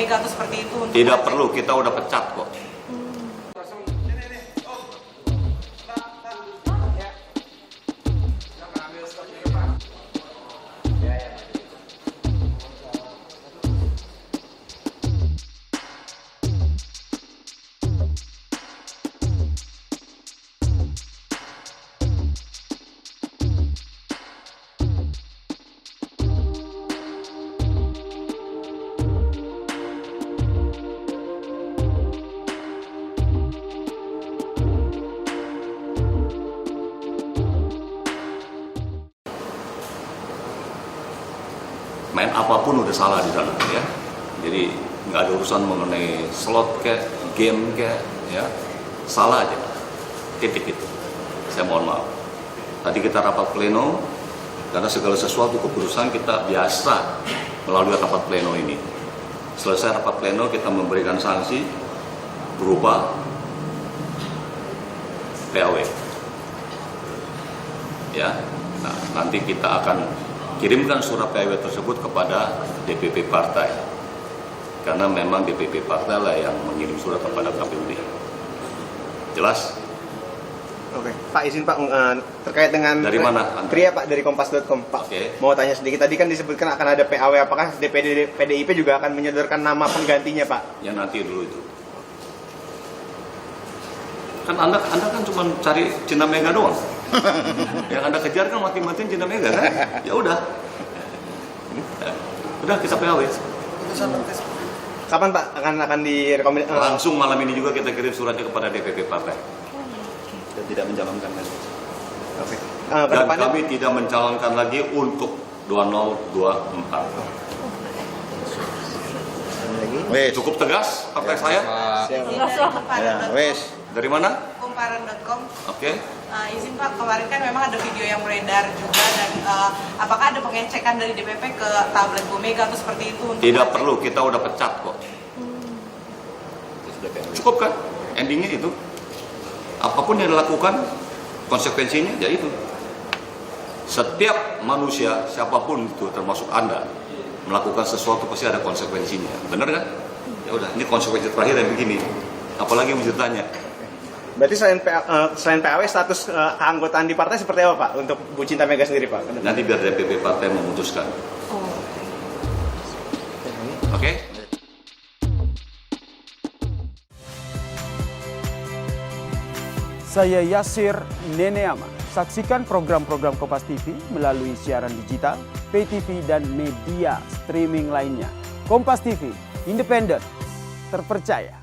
Mega atau seperti itu? Tidak perlu, kita udah pecat kok. Main apapun udah salah di sana ya. Jadi nggak ada urusan mengenai slot kayak game kayak ya, salah aja. Titik itu. Saya mohon maaf. Tadi kita rapat pleno karena segala sesuatu keputusan kita biasa melalui rapat pleno ini. Selesai rapat pleno kita memberikan sanksi berupa PAW. Ya. Nah, nanti kita akan kirimkan surat PAW tersebut kepada DPP partai, karena memang DPP partai lah yang mengirim surat kepada KPUD. Jelas? Oke, Pak izin Pak terkait dengan dari mana? Pria Pak dari Kompas.com Pak. Oke. Mau tanya sedikit, tadi kan disebutkan akan ada PAW, apakah DPD PDIP juga akan menyodorkan nama penggantinya Pak? Ya nanti dulu itu. Kan Anda kan cuma cari Cina Mega doang. Yang Anda kejar kan mati-matiin Cina Mega kan? Ya udah. Udah kita PAW. Kapan Pak akan direkomendasi? Langsung malam ini juga kita kirim suratnya kepada DPP partai. Dan tidak mencalonkan lagi. Oke. Dan kami tidak mencalonkan lagi untuk 2024. Wes. Cukup tegas partai saya. Ya, wes. Dari mana? Kumparan.com. Oke. Izin Pak, kemarin kan memang ada video yang beredar juga, dan apakah ada pengecekan dari DPP ke tablet Bu Mega atau seperti itu? Tidak perlu, kita udah pecat kok. Cukup kan? Endingnya itu. Apapun yang dilakukan, konsekuensinya ya itu. Setiap manusia, siapapun itu, termasuk Anda, melakukan sesuatu pasti ada konsekuensinya. Benar kan? Ya udah, ini konsekuensi terakhir yang begini. Apalagi yang mesti ditanya. Berarti selain PAW, status keanggotaan di partai seperti apa Pak untuk Bu Cinta Mega sendiri Pak? Nanti biar DPP partai memutuskan. Oke? Saya Yasir Neneama. Saksikan program-program Kompas TV melalui siaran digital, pay TV, dan media streaming lainnya. Kompas TV, independen, terpercaya.